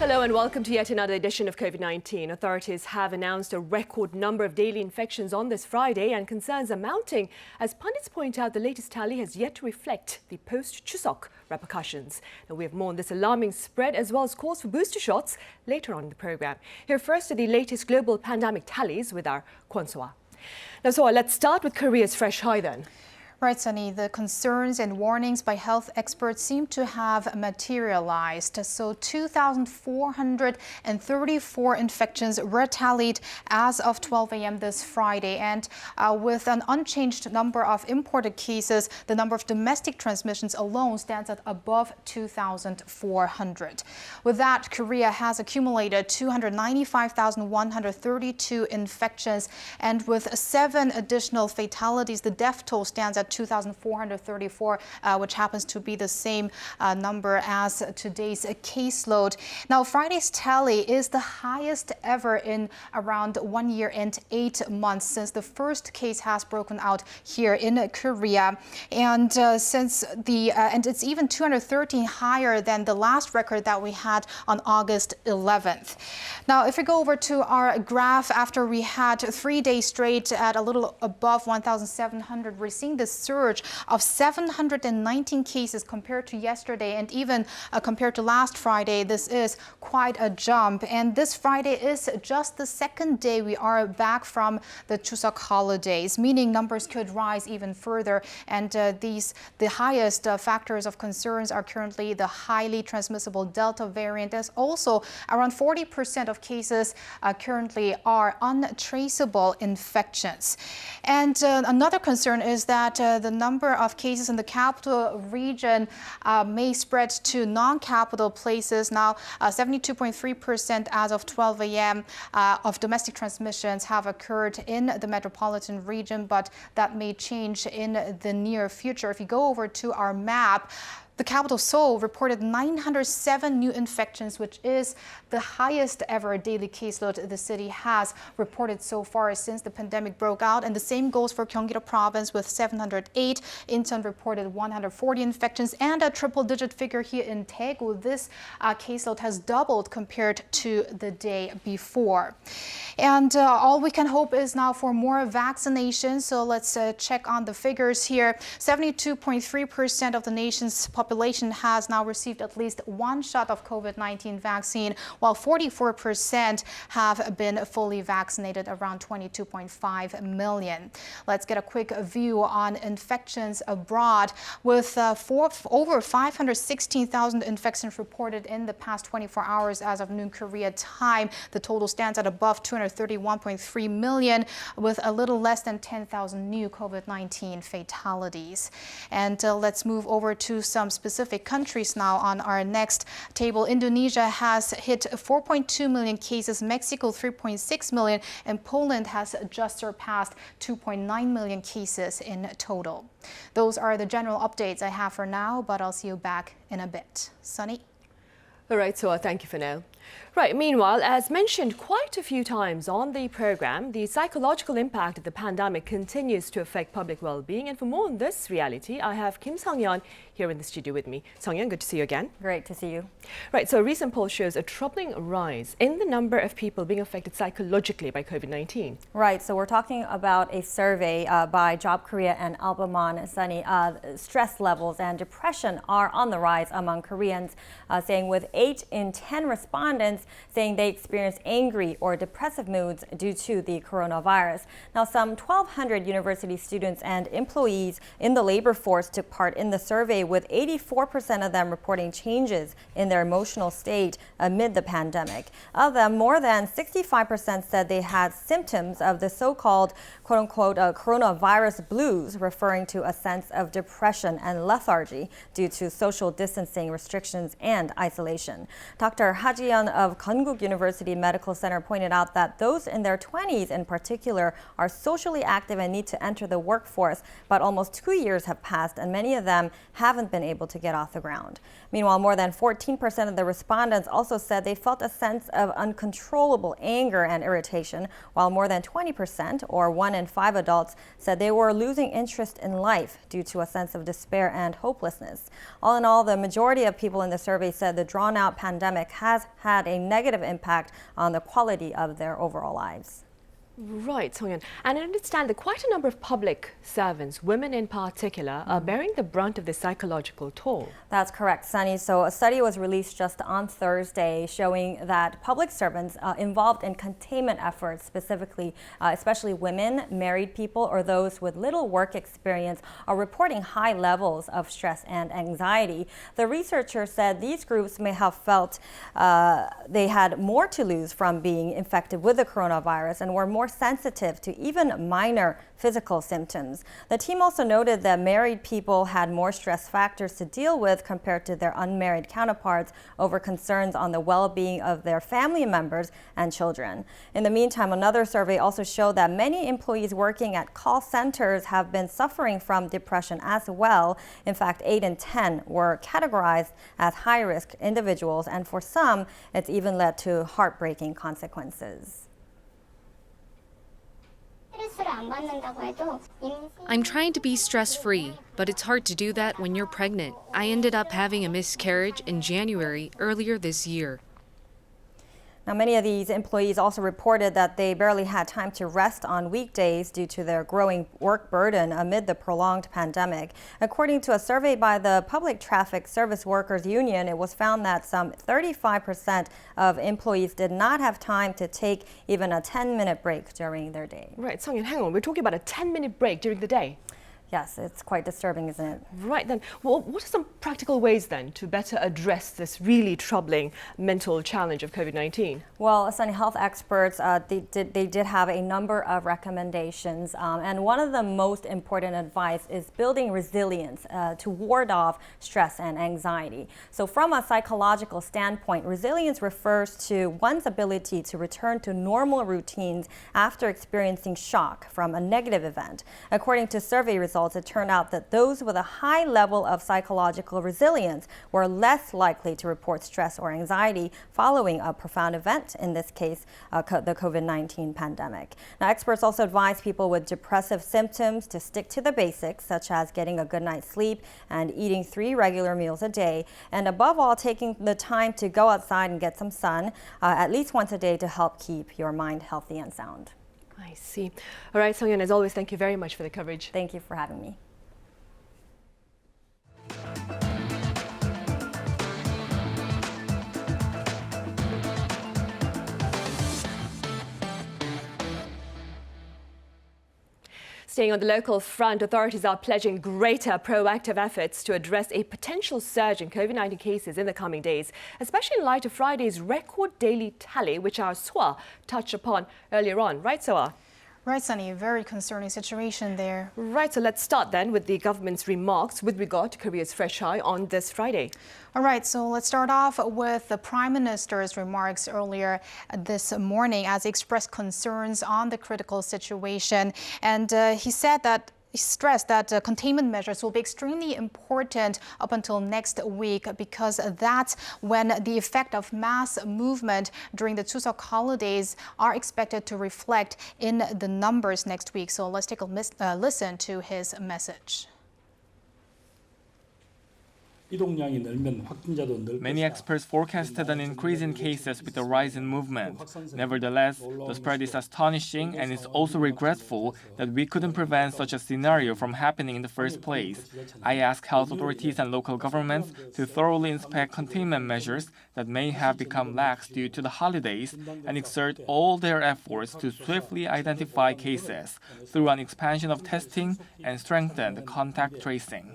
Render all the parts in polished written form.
Hello and welcome to yet another edition of COVID-19. Authorities have announced a record number of daily infections on this Friday and concerns are mounting. As pundits point out, the latest tally has yet to reflect the post-Chuseok repercussions. Now, we have more on this alarming spread as well as calls for booster shots later on in the program. Here first are the latest global pandemic tallies with our Kwon So-ah. Now, So-ah, let's start with Korea's fresh high then. Right, Sunny. The concerns and warnings by health experts seem to have materialized. So 2,434 infections were tallied as of 12 a.m. this Friday. And with an unchanged number of imported cases, the number of domestic transmissions alone stands at above 2,400. With that, Korea has accumulated 295,132 infections. And with 7 additional fatalities, the death toll stands at 2,434, which happens to be the same number as today's caseload. Now, Friday's tally is the highest ever in around 1 year and 8 months since the first case has broken out here in Korea. And and it's even 213 higher than the last record that we had on August 11th. Now, if we go over to our graph, after we had 3 days straight at a little above 1,700, we're seeing this surge of 719 cases compared to yesterday, and even compared to last Friday. This is quite a jump. And this Friday is just the second day we are back from the Chuseok holidays, meaning numbers could rise even further. And the highest factors of concerns are currently the highly transmissible Delta variant. There's also around 40% of cases currently are untraceable infections. And another concern is that the number of cases in the capital region may spread to non-capital places. Now, 72.3% as of 12 a.m. Of domestic transmissions have occurred in the metropolitan region, but that may change in the near future. If you go over to our map, the capital, Seoul, reported 907 new infections, which is the highest ever daily caseload the city has reported so far since the pandemic broke out. And the same goes for Gyeonggi-do province with 708. Incheon reported 140 infections and a triple-digit figure here in Daegu. This caseload has doubled compared to the day before. And all we can hope is now for more vaccination. So let's check on the figures here. 72.3% of the nation's population has now received at least one shot of COVID-19 vaccine, while 44% have been fully vaccinated, around 22.5 million. Let's get a quick view on infections abroad. With over 516,000 infections reported in the past 24 hours as of noon Korea time, the total stands at above 231.3 million, with a little less than 10,000 new COVID-19 fatalities. And let's move over to some specific countries now on our next table. Indonesia has hit 4.2 million cases, Mexico 3.6 million, and Poland has just surpassed 2.9 million cases in total. Those are the general updates I have for now, but I'll see you back in a bit. Sunny? All right, so thank you for now. Right, meanwhile, as mentioned quite a few times on the program, the psychological impact of the pandemic continues to affect public well-being. And for more on this reality, I have Kim Seung-yeon here in the studio with me. Seung-yeon, good to see you again. Great to see you. Right, so a recent poll shows a troubling rise in the number of people being affected psychologically by COVID-19. Right, so we're talking about a survey by Job Korea and Albemarle. Sunny, stress levels and depression are on the rise among Koreans, saying with 8 in 10 respondents saying they experienced angry or depressive moods due to the coronavirus. Now, some 1,200 university students and employees in the labor force took part in the survey, with 84% of them reporting changes in their emotional state amid the pandemic. Of them, more than 65% said they had symptoms of the so-called quote-unquote coronavirus blues, referring to a sense of depression and lethargy due to social distancing restrictions and isolation. Dr. Ha Ji-yeon of Konkuk University Medical Center pointed out that those in their 20s in particular are socially active and need to enter the workforce, but almost 2 years have passed and many of them have haven't been able to get off the ground. Meanwhile, more than 14% of the respondents also said they felt a sense of uncontrollable anger and irritation, while more than 20%, or 1 in 5 adults, said they were losing interest in life due to a sense of despair and hopelessness. All in all, the majority of people in the survey said the drawn-out pandemic has had a negative impact on the quality of their overall lives. Right, Song-yeon. And I understand that quite a number of public servants, women in particular, are bearing the brunt of the psychological toll. That's correct, Sunny. So a study was released just on Thursday showing that public servants involved in containment efforts, specifically, especially women, married people, or those with little work experience, are reporting high levels of stress and anxiety. The researchers said these groups may have felt they had more to lose from being infected with the coronavirus and were more sensitive to even minor physical symptoms. The team also noted that married people had more stress factors to deal with compared to their unmarried counterparts over concerns on the well-being of their family members and children. In the meantime, another survey also showed that many employees working at call centers have been suffering from depression as well. In fact, 8 in 10 were categorized as high-risk individuals, and for some, it's even led to heartbreaking consequences. I'm trying to be stress-free, but it's hard to do that when you're pregnant. I ended up having a miscarriage in January earlier this year. Now, many of these employees also reported that they barely had time to rest on weekdays due to their growing work burden amid the prolonged pandemic. According to a survey by the Public Traffic Service Workers Union, it was found that some 35% of employees did not have time to take even a 10-minute break during their day. Right, Song-yeon, hang on. We're talking about a 10-minute break during the day. Yes, it's quite disturbing, isn't it? Right then, well, what are some practical ways then to better address this really troubling mental challenge of COVID-19? Well, Sunny, health experts, they did have a number of recommendations, and one of the most important advice is building resilience to ward off stress and anxiety. So from a psychological standpoint, resilience refers to one's ability to return to normal routines after experiencing shock from a negative event. According to survey results, it turned out that those with a high level of psychological resilience were less likely to report stress or anxiety following a profound event, in this case, the COVID-19 pandemic. Now, experts also advise people with depressive symptoms to stick to the basics, such as getting a good night's sleep and eating 3 regular meals a day, and above all, taking the time to go outside and get some sun at least once a day to help keep your mind healthy and sound. I see. All right, Song-yeon, as always, thank you very much for the coverage. Thank you for having me. Staying on the local front, authorities are pledging greater proactive efforts to address a potential surge in COVID-19 cases in the coming days, especially in light of Friday's record daily tally, which our Swa touched upon earlier on. Right, Soa? Right, Sunny, very concerning situation there. Right, so let's start then with the government's remarks with regard to Korea's fresh high on this Friday. All right, so let's start off with the Prime Minister's remarks earlier this morning as he expressed concerns on the critical situation. And he said that he stressed that containment measures will be extremely important up until next week because that's when the effect of mass movement during the Chuseok holidays are expected to reflect in the numbers next week. So let's take a listen to his message. Many experts forecasted an increase in cases with the rise in movement. Nevertheless, the spread is astonishing, and it's also regretful that we couldn't prevent such a scenario from happening in the first place. I ask health authorities and local governments to thoroughly inspect containment measures that may have become lax due to the holidays and exert all their efforts to swiftly identify cases through an expansion of testing and strengthened contact tracing.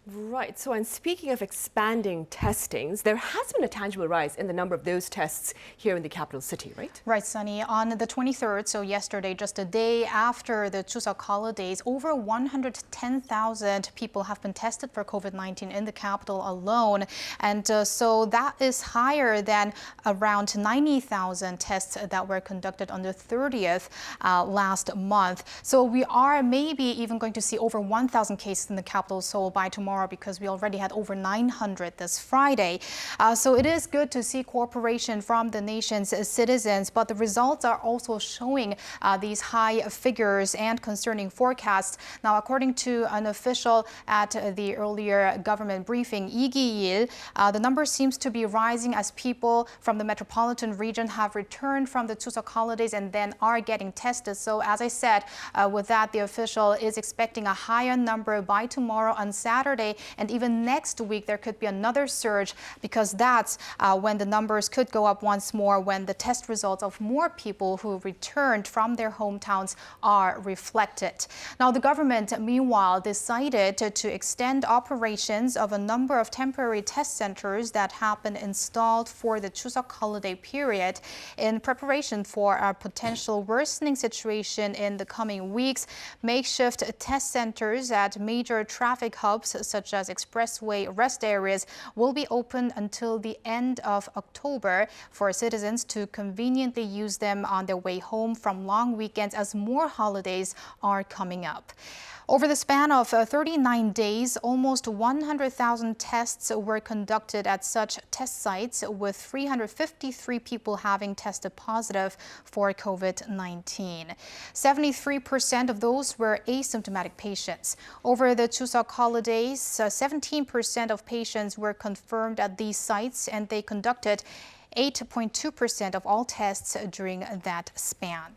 Right, so and speaking of expanding testings, there has been a tangible rise in the number of those tests here in the capital city, right? Right, Sunny. On the 23rd, so yesterday, just a day after the Chuseok holidays, over 110,000 people have been tested for COVID-19 in the capital alone. And so that is higher than around 90,000 tests that were conducted on the 30th last month. So we are maybe even going to see over 1,000 cases in the capital Seoul by tomorrow tomorrow because we already had over 900 this Friday. So it is good to see cooperation from the nation's citizens, but the results are also showing these high figures and concerning forecasts. Now, according to an official at the earlier government briefing, Lee Gi-il, the number seems to be rising as people from the metropolitan region have returned from the Chuseok holidays and then are getting tested. So as I said, with that, the official is expecting a higher number by tomorrow on Saturday, and even next week there could be another surge because that's when the numbers could go up once more when the test results of more people who returned from their hometowns are reflected. Now, the government, meanwhile, decided to extend operations of a number of temporary test centers that have been installed for the Chuseok holiday period in preparation for a potential worsening situation in the coming weeks. Makeshift test centers at major traffic hubs such as expressway rest areas will be open until the end of October for citizens to conveniently use them on their way home from long weekends as more holidays are coming up. Over the span of 39 days, almost 100,000 tests were conducted at such test sites, with 353 people having tested positive for COVID-19. 73% of those were asymptomatic patients. Over the Chuseok holidays, 17% of patients were confirmed at these sites, and they conducted 8.2% of all tests during that span.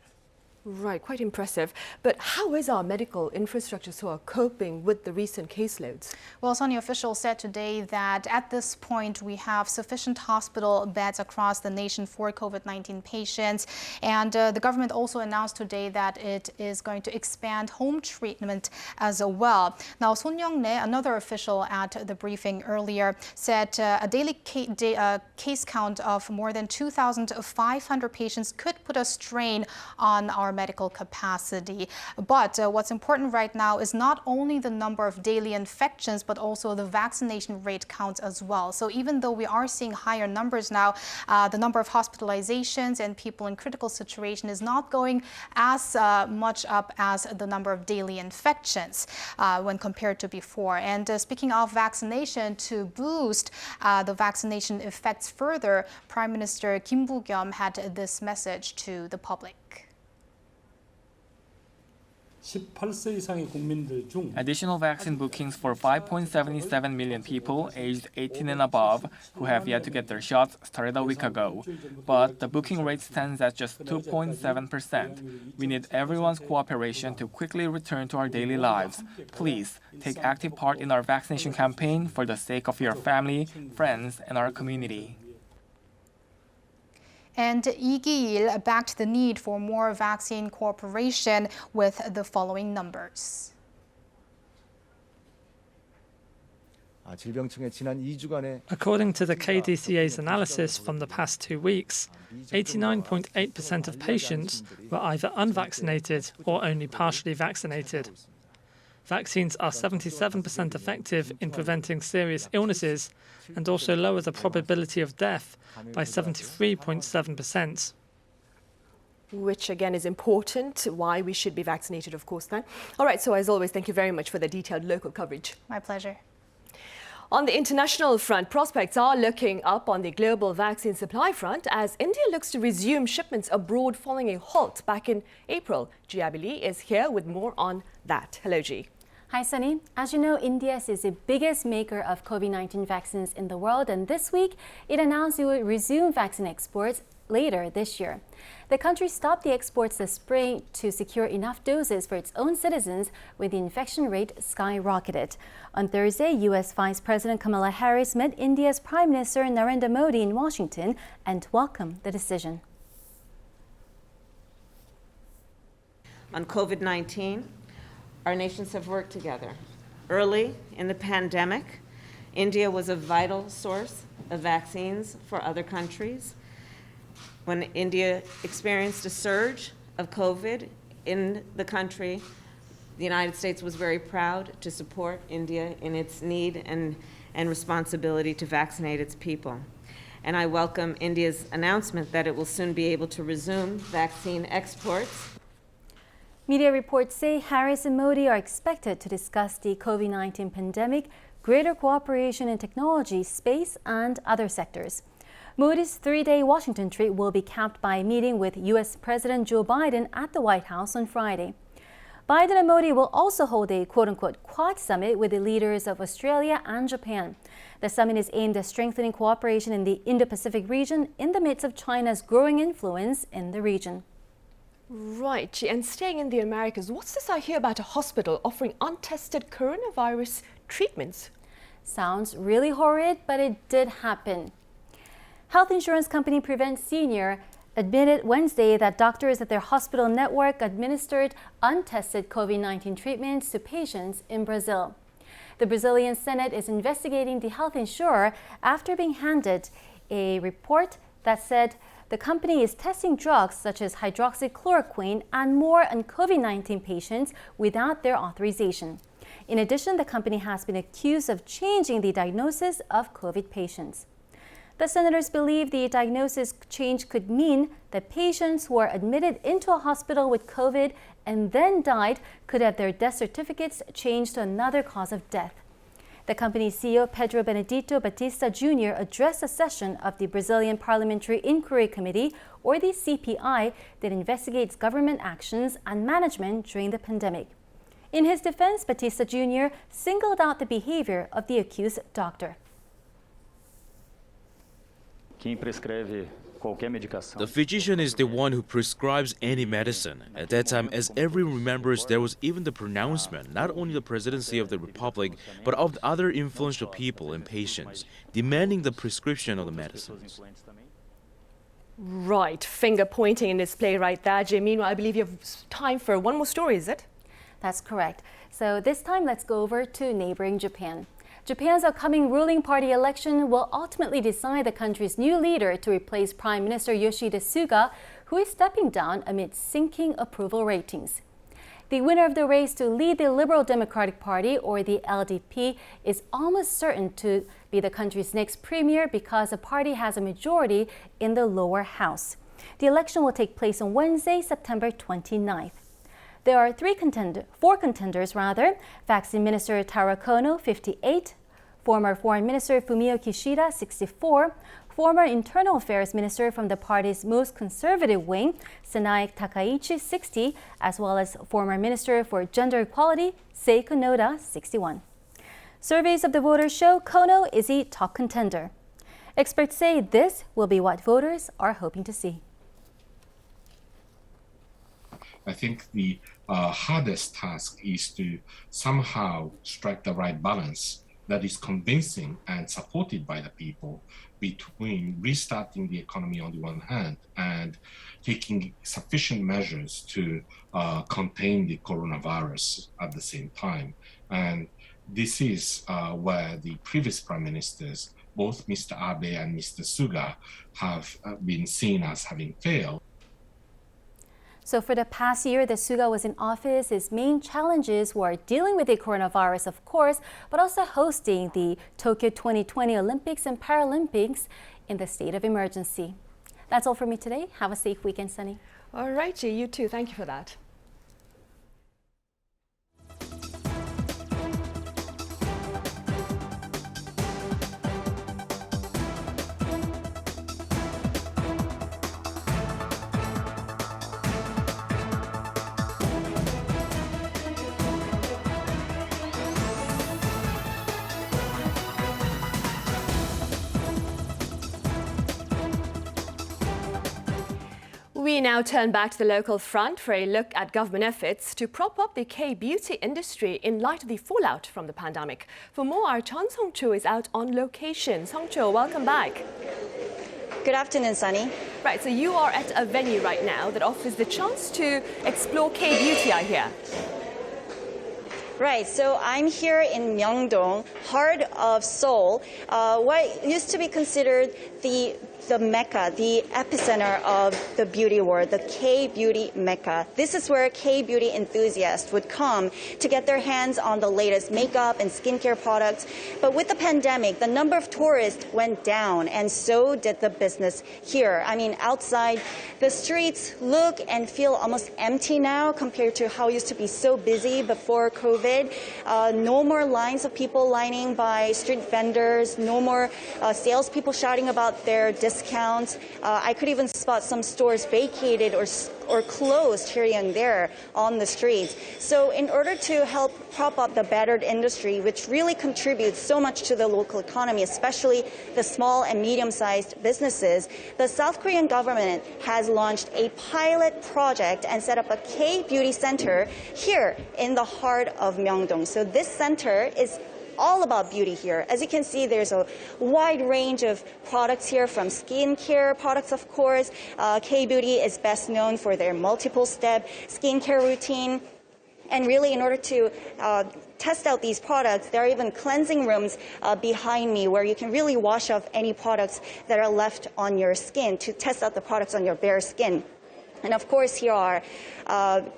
Right, quite impressive. But how is our medical infrastructure coping with the recent caseloads? Well, Sunny, officials said today that at this point we have sufficient hospital beds across the nation for COVID-19 patients. And the government also announced today that it is going to expand home treatment as well. Now, Son Young-nae, another official at the briefing earlier, said a daily case count of more than 2,500 patients could put a strain on our medical capacity. But what's important right now is not only the number of daily infections, but also the vaccination rate counts as well. So even though we are seeing higher numbers now, the number of hospitalizations and people in critical situation is not going as much up as the number of daily infections when compared to before. And speaking of vaccination, to boost the vaccination effects further, Prime Minister Kim Boo-kyum had this message to the public. 18세 이상의 국민들 중 Additional vaccine bookings for 5.77 million people aged 18 and above who have yet to get their shots started a week ago. But the booking rate stands at just 2.7%. We need everyone's cooperation to quickly return to our daily lives. Please take active part in our vaccination campaign for the sake of your family, friends, and our community. And Lee Gi-il backed the need for more vaccine cooperation with the following numbers. According to the KDCA's analysis from the past 2 weeks, 89.8% of patients were either unvaccinated or only partially vaccinated. Vaccines are 77% effective in preventing serious illnesses and also lower the probability of death by 73.7%. Which again is important, why we should be vaccinated, of course, then. All right, so as always, thank you very much for the detailed local coverage. My pleasure. On the international front, prospects are looking up on the global vaccine supply front as India looks to resume shipments abroad following a halt back in April. Ji Abili is here with more on that. Hello, Ji. Hi, Sunny. As you know, India is the biggest maker of COVID-19 vaccines in the world, and this week it announced it would resume vaccine exports later this year. The country stopped the exports this spring to secure enough doses for its own citizens when the infection rate skyrocketed. On Thursday, U.S. Vice President Kamala Harris met India's Prime Minister Narendra Modi in Washington and welcomed the decision. On COVID-19, our nations have worked together. Early in the pandemic, India was a vital source of vaccines for other countries. When India experienced a surge of COVID in the country, the United States was very proud to support India in its need and responsibility to vaccinate its people. And I welcome India's announcement that it will soon be able to resume vaccine exports. Media reports say Harris and Modi are expected to discuss the COVID-19 pandemic greater cooperation in technology, space, and other sectors. Modi's three-day Washington trip will be capped by a meeting with U.S. President Joe Biden at the White House on Friday. Biden and Modi will also hold a quote-unquote Quad summit with the leaders of Australia and Japan. The summit is aimed at strengthening cooperation in the Indo-Pacific region in the midst of China's growing influence in the region. Right, and staying in the Americas, what's this I hear about a hospital offering untested coronavirus treatments? Sounds really horrid, but it did happen. Health insurance company Prevent Senior admitted Wednesday that doctors at their hospital network administered untested COVID-19 treatments to patients in Brazil. The Brazilian Senate is investigating the health insurer after being handed a report that said the company is testing drugs such as hydroxychloroquine and more on COVID-19 patients without their authorization. In addition, the company has been accused of changing the diagnosis of COVID patients. The senators believe the diagnosis change could mean that patients who are admitted into a hospital with COVID and then died could have their death certificates changed to another cause of death. The company's CEO, Pedro Benedito Batista Jr., addressed a session of the Brazilian Parliamentary Inquiry Committee, or the CPI, that investigates government actions and management during the pandemic. In his defense, Batista Jr. singled out the behavior of the accused doctor. The physician is the one who prescribes any medicine. At that time, as everyone remembers, there was even the pronouncement, not only the presidency of the republic, but of the other influential people and patients, demanding the prescription of the medicines. Right, finger pointing in display right there, Jay. Meanwhile, I believe you have time for one more story, is it? That's correct. So this time, let's go over to neighboring Japan. Japan's upcoming ruling party election will ultimately decide the country's new leader to replace Prime Minister Yoshihide Suga, who is stepping down amid sinking approval ratings. The winner of the race to lead the Liberal Democratic Party, or the LDP, is almost certain to be the country's next premier because the party has a majority in the lower house. The election will take place on Wednesday, September 29th. There are four contenders. Vaccine Minister Taro Kono, 58, former Foreign Minister Fumio Kishida, 64, former Internal Affairs Minister from the party's most conservative wing, Sanae Takaichi, 60, as well as former Minister for Gender Equality, Seiko Noda, 61. Surveys of the voters show Kono is a top contender. Experts say this will be what voters are hoping to see. I think the hardest task is to somehow strike the right balance that is convincing and supported by the people between restarting the economy on the one hand and taking sufficient measures to contain the coronavirus at the same time. And this is where the previous prime ministers, both Mr. Abe and Mr. Suga, have been seen as having failed. So for the past year that Suga was in office, his main challenges were dealing with the coronavirus, of course, but also hosting the Tokyo 2020 Olympics and Paralympics in the state of emergency. That's all for me today. Have a safe weekend, Sunny. All right, Jay, you too. Thank you for that. We now turn back to the local front for a look at government efforts to prop up the K-beauty industry in light of the fallout from the pandemic. For more, our Chun Song-cho is out on location. Song-cho, welcome back. Good afternoon, Sunny. Right, so you are at a venue right now that offers the chance to explore K-beauty, I hear. Right, so I'm here in Myeongdong, heart of Seoul, what used to be considered the the mecca, the epicenter of the beauty world, the K-beauty mecca. This is where K-beauty enthusiasts would come to get their hands on the latest makeup and skincare products. But with the pandemic, the number of tourists went down, and so did the business here. I mean, outside, the streets look and feel almost empty now compared to how it used to be so busy before COVID. No more lines of people lining by street vendors, no more salespeople shouting about their discounts. I could even spot some stores vacated or closed here and there on the streets. So in order to help prop up the battered industry, which really contributes so much to the local economy, especially the small and medium-sized businesses, the South Korean government has launched a pilot project and set up a K-beauty center here in the heart of Myeongdong. So this center is all about beauty here. As you can see, there's a wide range of products here, from skincare products, of course. K-Beauty is best known for their multiple-step skincare routine. And really, in order to test out these products, there are even cleansing rooms behind me where you can really wash off any products that are left on your skin to test out the products on your bare skin. And of course, here are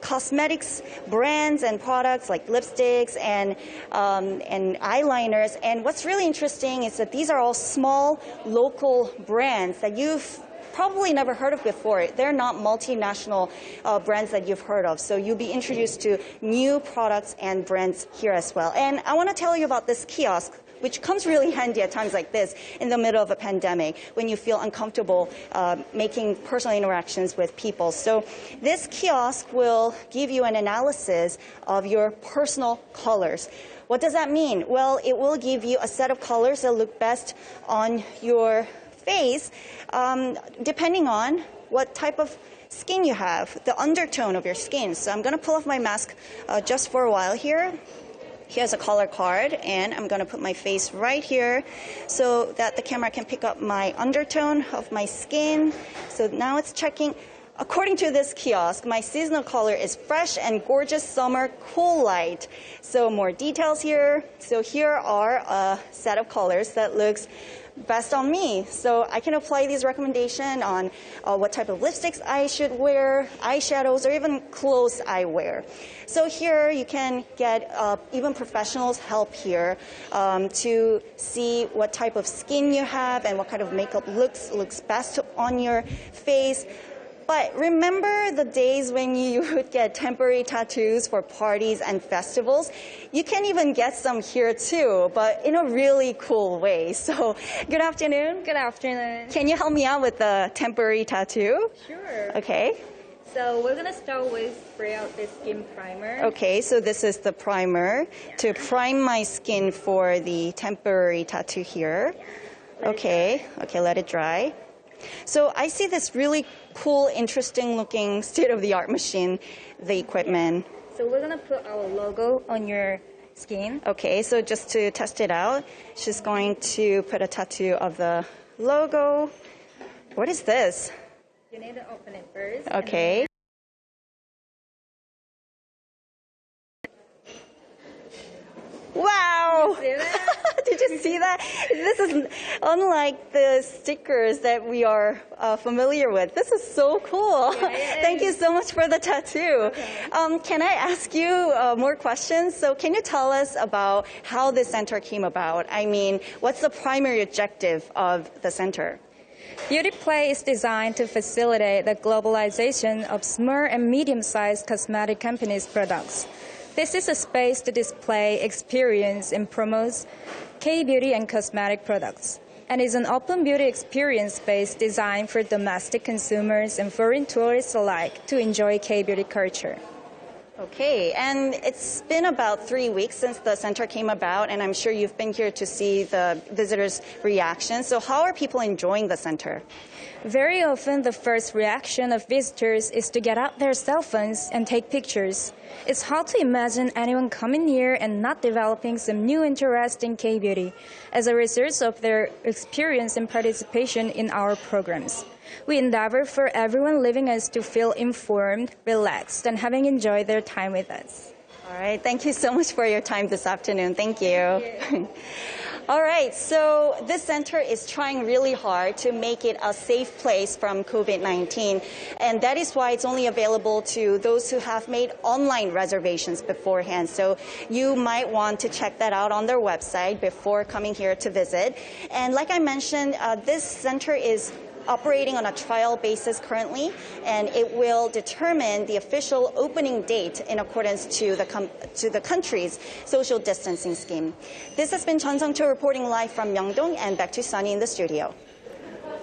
cosmetics brands and products like lipsticks and eyeliners. And what's really interesting is that these are all small local brands that you've probably never heard of before. They're not multinational brands that you've heard of. So you'll be introduced to new products and brands here as well. And I want to tell you about this kiosk, which comes really handy at times like this in the middle of a pandemic when you feel uncomfortable making personal interactions with people. So this kiosk will give you an analysis of your personal colors. What does that mean? Well, it will give you a set of colors that look best on your face, depending on what type of skin you have, the undertone of your skin. So I'm going to pull off my mask just for a while here. Here's a color card, and I'm going to put my face right here so that the camera can pick up my undertone of my skin. So now it's checking. According to this kiosk, my seasonal color is fresh and gorgeous summer cool light. So more details here. So here are a set of colors that looks best on me. So I can apply these recommendations on what type of lipsticks I should wear, eyeshadows, or even clothes I wear. So here you can get even professionals' help here to see what type of skin you have and what kind of makeup looks best on your face. But remember the days when you would get temporary tattoos for parties and festivals? You can even get some here too, but in a really cool way. So, good afternoon. Good afternoon. Can you help me out with the temporary tattoo? Sure. Okay. So we're going to start with spray out the skin primer. Okay, so this is the primer to prime my skin for the temporary tattoo here. Okay, let it dry. So I see this really cool, interesting looking state-of-the-art machine, the equipment. So we're going to put our logo on your skin. Okay, so just to test it out, she's going to put a tattoo of the logo. What is this? You need to open it first. Okay. Wow! Did you see that? This is unlike the stickers that we are familiar with. This is so cool. Yeah, Thank you so much for the tattoo. Okay. Can I ask you more questions? So can you tell us about how this center came about? I mean, what's the primary objective of the center? Beauty Play is designed to facilitate the globalization of small and medium-sized cosmetic companies' products. This is a space to display, experience, and promote K-beauty and cosmetic products, and is an open beauty experience space designed for domestic consumers and foreign tourists alike to enjoy K-beauty culture. Okay, and it's been about 3 weeks since the center came about, and I'm sure you've been here to see the visitors' reactions. So how are people enjoying the center? Very often, the first reaction of visitors is to get out their cell phones and take pictures. It's hard to imagine anyone coming here and not developing some new interest in K-beauty as a result of their experience and participation in our programs. We endeavor for everyone living us to feel informed, relaxed, and having enjoyed their time with us. All right, thank you so much for your time this afternoon. Thank you. All right, so this center is trying really hard to make it a safe place from COVID-19, and that is why it's only available to those who have made online reservations beforehand. So you might want to check that out on their website before coming here to visit. And like I mentioned, this center is operating on a trial basis currently, and it will determine the official opening date in accordance to the country's social distancing scheme. This has been Chun Seung-Cho reporting live from Myeongdong, and back to Sunny in the studio.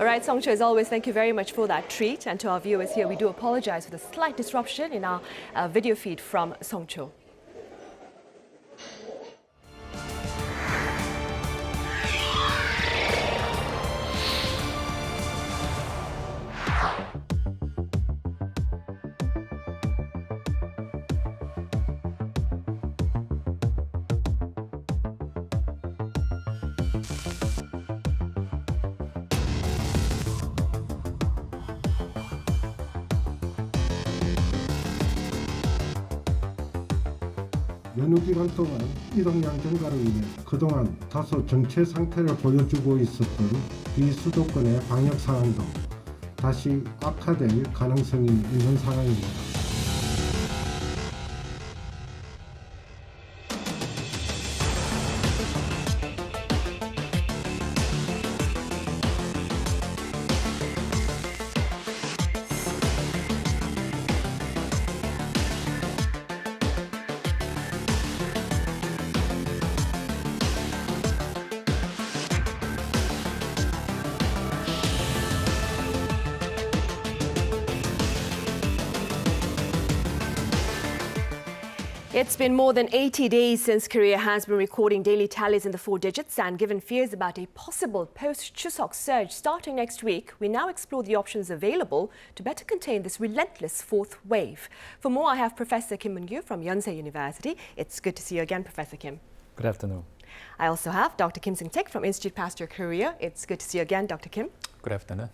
All right, Seung-Cho, as always, thank you very much for that treat. And to our viewers here, we do apologize for the slight disruption in our video feed from Seung-Cho. 연휴 기간 동안 이동량 증가로 인해 그동안 다소 정체 상태를 보여주고 있었던 비수도권의 방역 상황도 다시 악화될 가능성이 있는 상황입니다. It's been more than 80 days since Korea has been recording daily tallies in the 4 digits, and given fears about a possible post-Chuseok surge starting next week, we now explore the options available to better contain this relentless fourth wave. For more, I have Professor Kim Seung-Taek from Yonsei University. It's good to see you again, Professor Kim. Good afternoon. I also have Dr. KimSeungTaek from Institute Pasteur Korea. It's good to see you again, Dr. Kim. Good afternoon.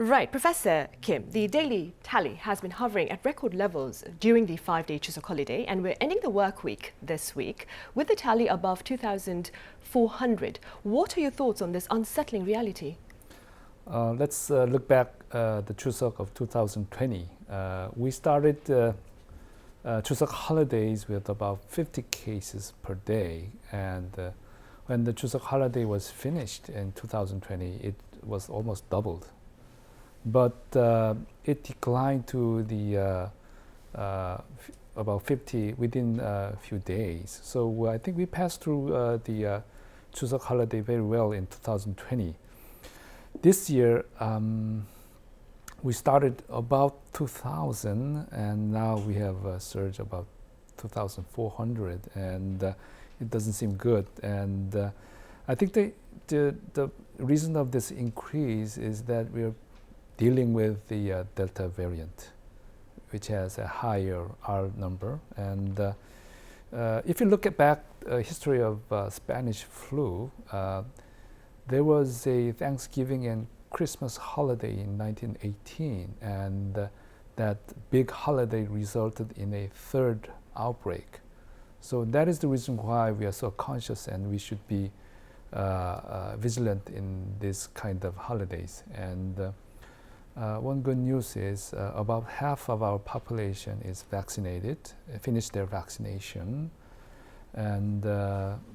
Right, Professor Kim, the daily tally has been hovering at record levels during the 5-day Chuseok holiday, and we're ending the work week this week with the tally above 2,400. What are your thoughts on this unsettling reality? Let's look back the Chuseok of 2020. We started Chuseok holidays with about 50 cases per day, and when the Chuseok holiday was finished in 2020, it was almost doubled. But it declined to the about 50 within a few days. So I think we passed through the Chuseok holiday very well in 2020. This year, we started about 2,000, and now we have a surge about 2,400, and it doesn't seem good. And I think the reason of this increase is that we're dealing with the Delta variant, which has a higher R number. And if you look at back history of Spanish flu, there was a Thanksgiving and Christmas holiday in 1918, and that big holiday resulted in a third outbreak. So that is the reason why we are so conscious, and we should be vigilant in this kind of holidays. And one good news is about half of our population is vaccinated, finished their vaccination, and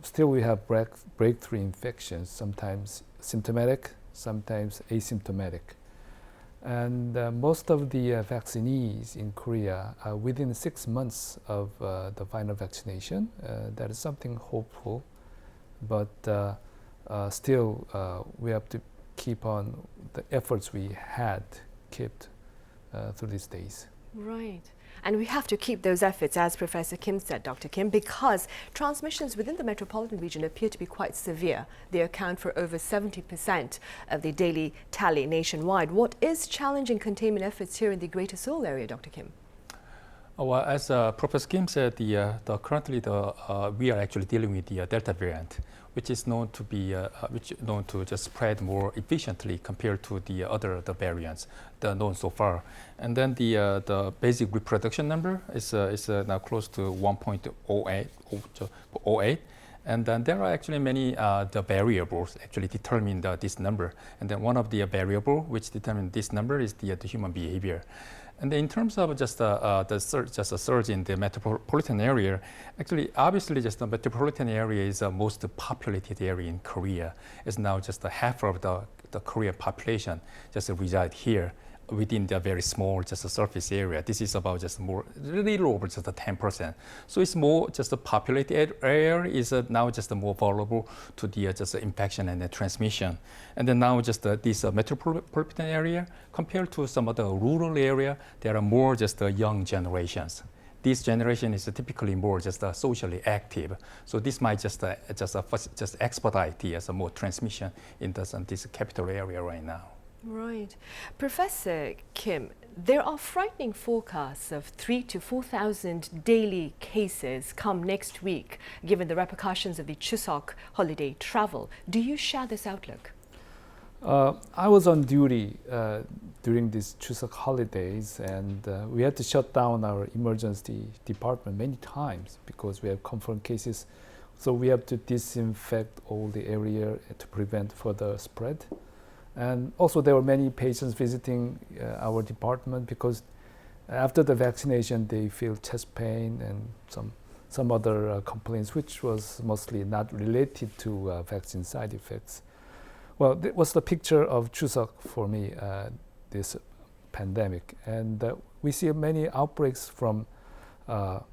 still we have breakthrough infections, sometimes symptomatic, sometimes asymptomatic. And most of the vaccinees in Korea are within 6 months of the final vaccination. That is something hopeful, but still we have to keep on the efforts we had kept through these days. Right. And we have to keep those efforts, as Professor Kim said, Dr. Kim, because transmissions within the metropolitan region appear to be quite severe. They account for over 70% of the daily tally nationwide. What is challenging containment efforts here in the Greater Seoul area, Dr. Kim? Well, as Professor Kim said, currently we are actually dealing with the Delta variant, which is known to be just spread more efficiently compared to the other variants known so far. And then the basic reproduction number is now close to 1.08, And then there are actually many the variables actually determine this number. And then one of the variable which determine this number is the human behavior. And in terms of just a surge in the metropolitan area, actually, obviously, just the metropolitan area is the most populated area in Korea. It's now just half of the Korean population just reside here within the very small just a surface area. This is about just more, little over just 10%. So it's more just a populated area is now just more vulnerable to the just infection and the transmission. And then now just this metropolitan area compared to some of the rural area, there are more just young generations. This generation is typically more just socially active. So this might just expedite the more transmission in this capital area right now. Right. Professor Kim, there are frightening forecasts of 3,000 to 4,000 daily cases come next week, given the repercussions of the Chuseok holiday travel. Do you share this outlook? I was on duty during these Chuseok holidays, and we had to shut down our emergency department many times because we have confirmed cases. So we have to disinfect all the area to prevent further spread. And also there were many patients visiting our department because after the vaccination they feel chest pain and some other complaints, which was mostly not related to vaccine side effects. Well, that was the picture of Chuseok for me, this pandemic. And we see many outbreaks from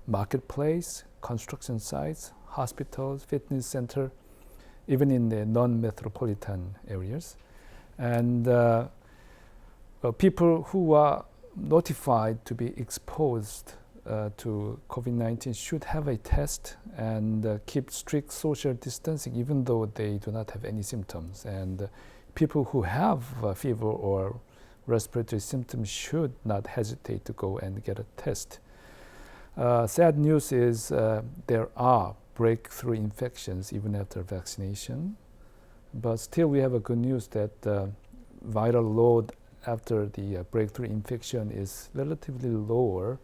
marketplace, construction sites, hospitals, fitness center, even in the non-metropolitan areas. And people who are notified to be exposed to COVID-19 should have a test and keep strict social distancing even though they do not have any symptoms. And people who have fever or respiratory symptoms should not hesitate to go and get a test. Sad news is there are breakthrough infections even after vaccination. But still, we have a good news that viral load after the breakthrough infection is relatively lower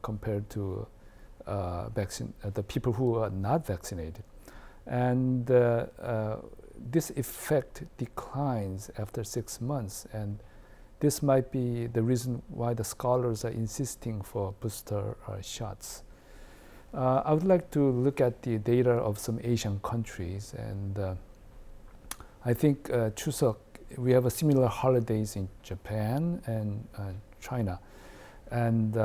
compared to the people who are not vaccinated. And this effect declines after 6 months. And this might be the reason why the scholars are insisting for booster shots. I would like to look at the data of some Asian countries. And I think Chuseok, we have a similar holidays in Japan and China. And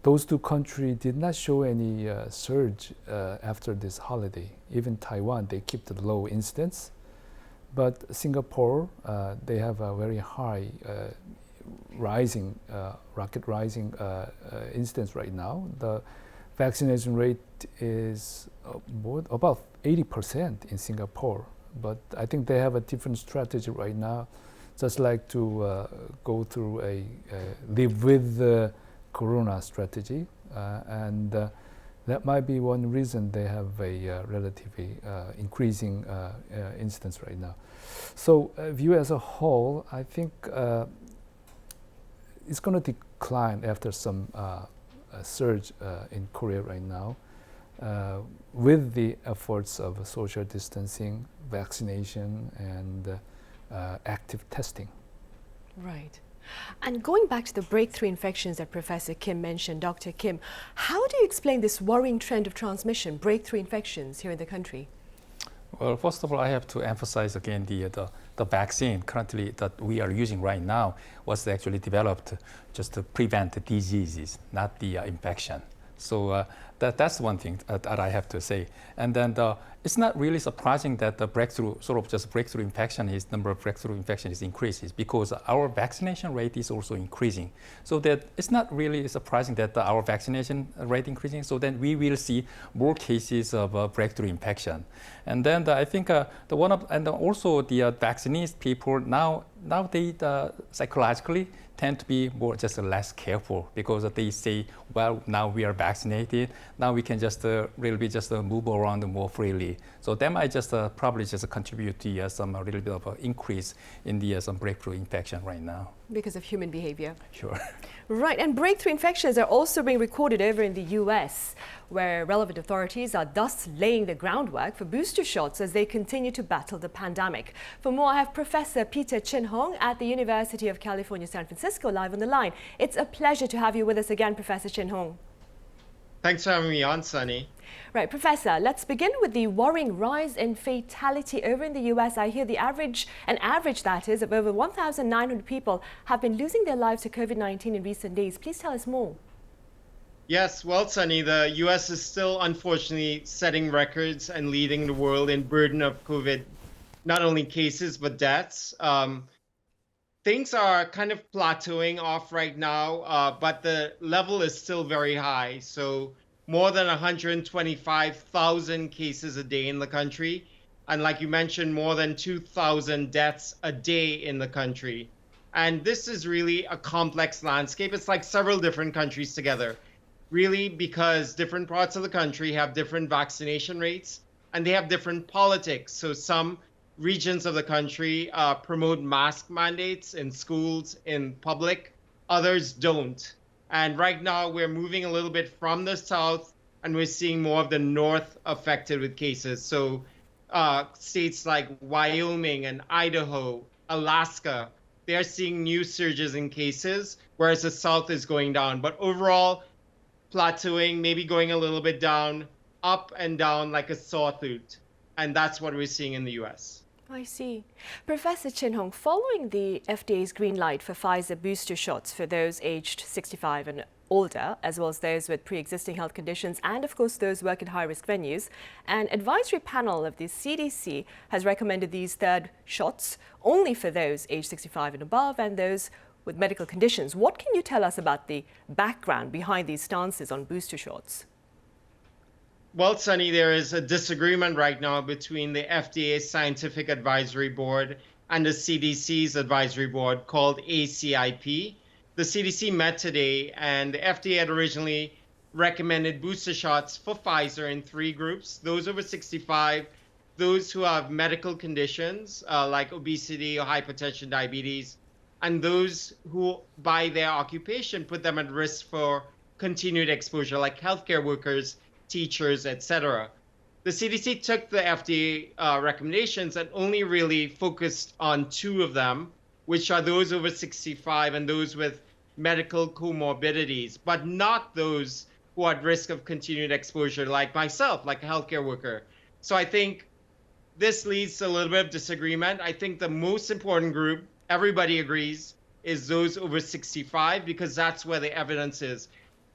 those two countries did not show any surge after this holiday. Even Taiwan, they keep the low incidence. But Singapore, they have a very high rising, rocket rising incidence right now. The vaccination rate is about 80% in Singapore. But I think they have a different strategy right now, just like to go through a live with the corona strategy. And that might be one reason they have a relatively increasing incidence right now. So view as a whole, I think it's going to decline after some surge in Korea right now. With the efforts of social distancing, vaccination, and active testing. Right. And going back to the breakthrough infections that Professor Kim mentioned, Dr. Kim, how do you explain this worrying trend of transmission, breakthrough infections here in the country? Well, first of all, I have to emphasize again the vaccine currently that we are using right now was actually developed just to prevent the diseases, not the infection. So that's one thing that I have to say. And then it's not really surprising that the breakthrough infection number of breakthrough infections increases because our vaccination rate is also increasing. So that it's not really surprising that our vaccination rate increasing. So then we will see more cases of breakthrough infection. And then I think also the vaccinist people now they psychologically tend to be more just less careful because they say, well, now we are vaccinated, now we can just really just move around more freely. So that might just probably just contribute to some a little bit of an increase in the some breakthrough infection right now. Because of human behavior. Sure. Right, and breakthrough infections are also being recorded over in the US, where relevant authorities are thus laying the groundwork for booster shots as they continue to battle the pandemic. For more, I have Professor Peter Chin-Hong at the University of California, San Francisco live on the line. It's a pleasure to have you with us again, Professor Chin-Hong. Thanks for having me on, Sunny. Right, Professor, let's begin with the worrying rise in fatality over in the US. I hear an average that is, of over 1,900 people have been losing their lives to COVID-19 in recent days. Please tell us more. Yes, well, Sunny, the US is still unfortunately setting records and leading the world in burden of COVID, not only cases, but deaths. Things are kind of plateauing off right now, but the level is still very high. So more than 125,000 cases a day in the country. And like you mentioned, more than 2,000 deaths a day in the country. And this is really a complex landscape. It's like several different countries together, really, because different parts of the country have different vaccination rates and they have different politics. So some regions of the country promote mask mandates in schools, in public, others don't. And right now we're moving a little bit from the south and we're seeing more of the north affected with cases. So states like Wyoming and Idaho, Alaska, they're seeing new surges in cases, whereas the south is going down. But overall, plateauing, maybe going a little bit down, up and down like a sawtooth. And that's what we're seeing in the US. I see. Professor Chin-Hong, following the FDA's green light for Pfizer booster shots for those aged 65 and older, as well as those with pre-existing health conditions and, of course, those who work in high-risk venues, an advisory panel of the CDC has recommended these third shots only for those aged 65 and above and those with medical conditions. What can you tell us about the background behind these stances on booster shots? Well, Sunny, there is a disagreement right now between the FDA's Scientific Advisory Board and the CDC's advisory board called ACIP. The CDC met today, and the FDA had originally recommended booster shots for Pfizer in 3 groups: those over 65, those who have medical conditions like obesity or hypertension, diabetes, and those who, by their occupation, put them at risk for continued exposure, like healthcare workers, teachers, etc. The CDC took the FDA recommendations and only really focused on 2 of them, which are those over 65 and those with medical comorbidities, but not those who are at risk of continued exposure, like myself, like a healthcare worker. So I think this leads to a little bit of disagreement. I think the most important group, everybody agrees, is those over 65, because that's where the evidence is.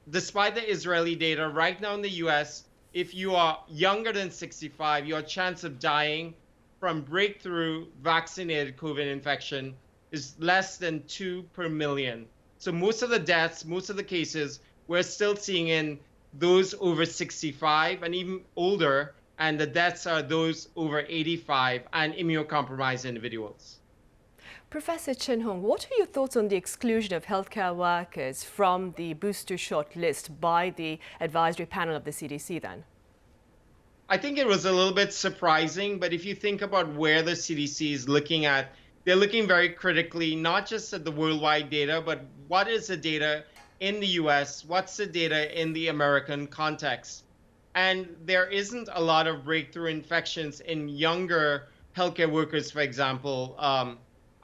Despite the Israeli data, right now in the US, if you are younger than 65, your chance of dying from breakthrough vaccinated COVID infection is less than 2 per million. So most of the deaths, most of the cases, we're still seeing in those over 65 and even older, and the deaths are those over 85 and immunocompromised individuals. Professor Chin-Hong, what are your thoughts on the exclusion of healthcare workers from the booster shot list by the advisory panel of the CDC then? I think it was a little bit surprising, but if you think about where the CDC is looking at, they're looking very critically, not just at the worldwide data, but what is the data in the US? What's the data in the American context? And there isn't a lot of breakthrough infections in younger healthcare workers, for example.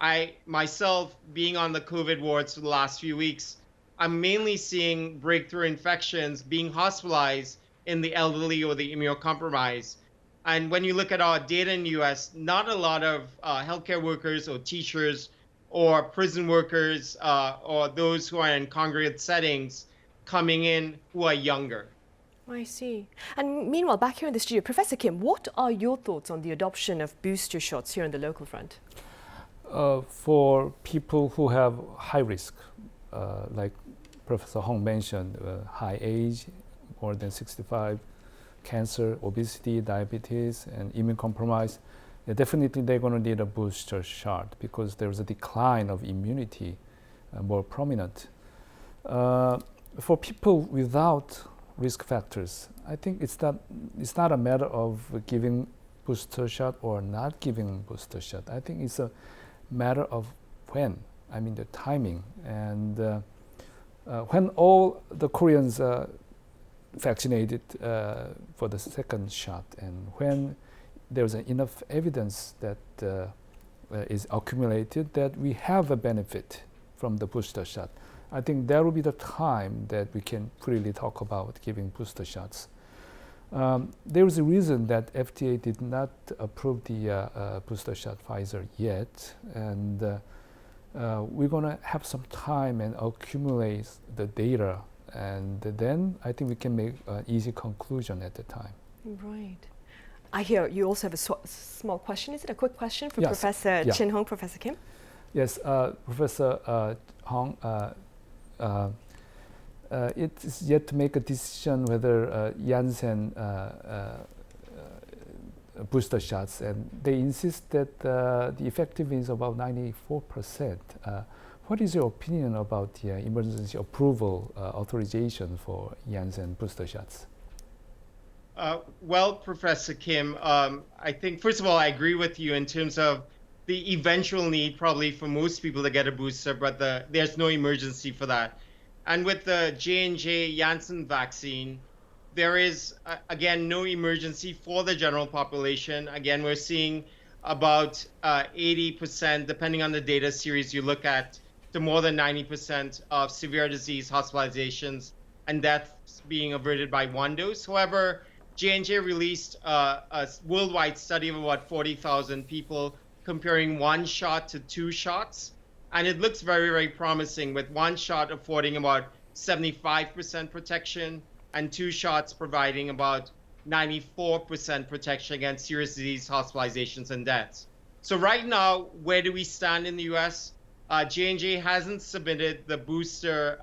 I myself, being on the COVID wards for the last few weeks, I'm mainly seeing breakthrough infections being hospitalized in the elderly or the immunocompromised. And when you look at our data in the US, not a lot of healthcare workers or teachers or prison workers or those who are in congregate settings coming in who are younger. I see. And meanwhile, back here in the studio, Professor Kim, what are your thoughts on the adoption of booster shots here on the local front? For people who have high risk, like Professor Hong mentioned, high age, more than 65, cancer, obesity, diabetes, and immune compromise, definitely they're going to need a booster shot because there's a decline of immunity more prominent. For people without risk factors. I think it's not a matter of giving booster shot or not giving booster shot. I think it's a matter of when. I mean the timing, and when all the Koreans vaccinated for the second shot, and when there's enough evidence that is accumulated that we have a benefit from the booster shot. I think that will be the time that we can freely talk about giving booster shots. There is a reason that FDA did not approve the booster shot Pfizer yet, and we're going to have some time and accumulate the data, and then I think we can make an easy conclusion at the time. Right. I hear you also have a small question. Is it a quick question for Yes. Professor Yeah. Chin Hong, Professor Kim? Yes, Professor Hong, it is yet to make a decision whether Janssen booster shots, and they insist that the effectiveness is about 94%. What is your opinion about the emergency approval authorization for Janssen booster shots? Well, Professor Kim, I think, first of all, I agree with you in terms of the eventual need probably for most people to get a booster, but there's no emergency for that. And with the J&J Janssen vaccine, there is, again, no emergency for the general population. Again, we're seeing about 80%, depending on the data series you look at, to more than 90% of severe disease hospitalizations and deaths being averted by one dose. However, J&J released a worldwide study of about 40,000 people comparing one shot to two shots. And it looks very, very promising, with one shot affording about 75% protection and two shots providing about 94% protection against serious disease hospitalizations and deaths. So right now, where do we stand in the US? J&J hasn't submitted the booster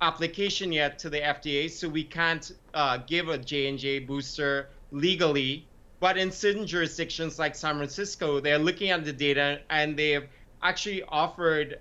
application yet to the FDA, so we can't give a J&J booster legally. But in certain jurisdictions like San Francisco, they're looking at the data, and they've actually offered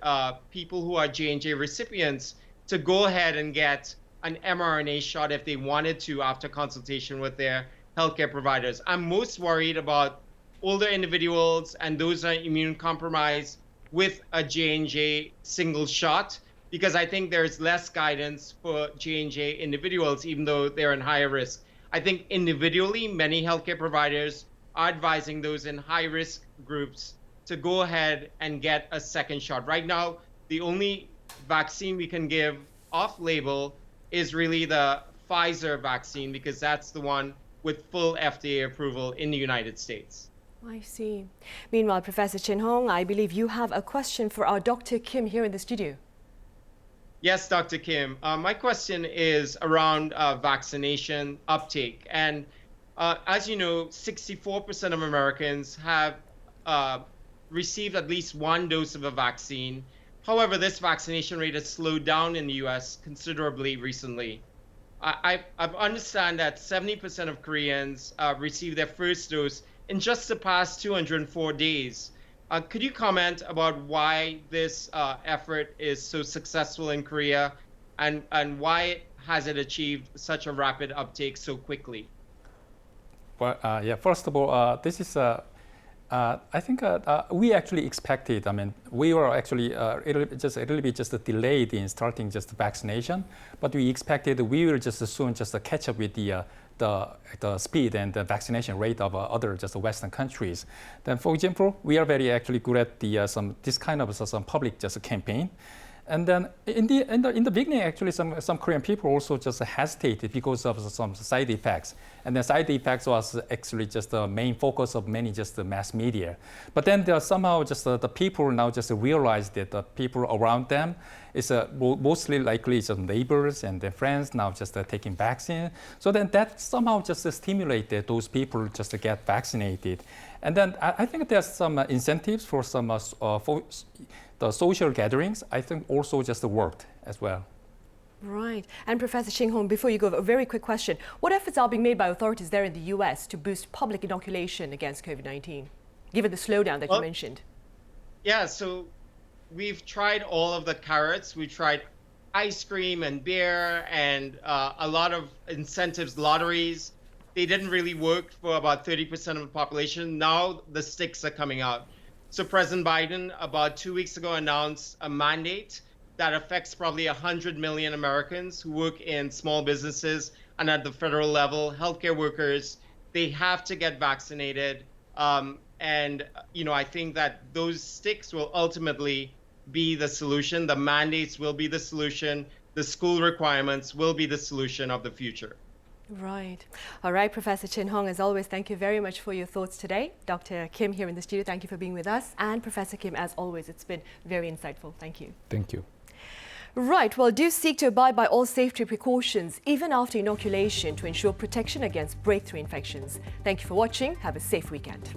people who are J&J recipients to go ahead and get an mRNA shot if they wanted to after consultation with their healthcare providers. I'm most worried about older individuals and those that are immune compromised with a J&J single shot, because I think there's less guidance for J&J individuals, even though they're in higher risk. I think individually, many healthcare providers are advising those in high-risk groups to go ahead and get a second shot. Right now, the only vaccine we can give off-label is really the Pfizer vaccine, because that's the one with full FDA approval in the United States. I see. Meanwhile, Professor Chin Hong, I believe you have a question for our Dr. Kim here in the studio. Yes, Dr. Kim. My question is around vaccination uptake. And as you know, 64% of Americans have received at least one dose of a vaccine. However, this vaccination rate has slowed down in the US considerably recently. I understand that 70% of Koreans received their first dose in just the past 204 days. Could you comment about why this effort is so successful in Korea, and why has it achieved such a rapid uptake so quickly? Well, yeah, first of all, this is, I think we actually expected, I mean, we were actually a little bit delayed in starting just the vaccination, but we expected we will just soon catch up with the speed and the vaccination rate of other Western countries. Then, for example, we are very actually good at this kind of some public campaign. And then in the beginning, actually, some Korean people also hesitated because of some side effects. And the side effects was actually the main focus of many the mass media. But then there are somehow the people now realize that the people around them is mostly likely neighbors and their friends now taking vaccine. So then that somehow stimulated those people to get vaccinated. And then I think there's some incentives for some the social gatherings, I think also worked as well. Right. And Professor Chin Hong, before you go, a very quick question. What efforts are being made by authorities there in the US to boost public inoculation against COVID-19, given the slowdown that you mentioned? Yeah, so we've tried all of the carrots. We tried ice cream and beer and a lot of incentives, lotteries. They didn't really work for about 30% of the population. Now the sticks are coming out. So President Biden, about 2 weeks ago, announced a mandate that affects probably 100 million Americans who work in small businesses and at the federal level, healthcare workers. They have to get vaccinated. And I think that those sticks will ultimately be the solution. The mandates will be the solution. The school requirements will be the solution of the future. Right. All right, Professor Chin Hong, as always, thank you very much for your thoughts today. Dr. Kim here in the studio, thank you for being with us. And Professor Kim, as always, it's been very insightful. Thank you. Thank you. Right, well, do seek to abide by all safety precautions, even after inoculation, to ensure protection against breakthrough infections. Thank you for watching. Have a safe weekend.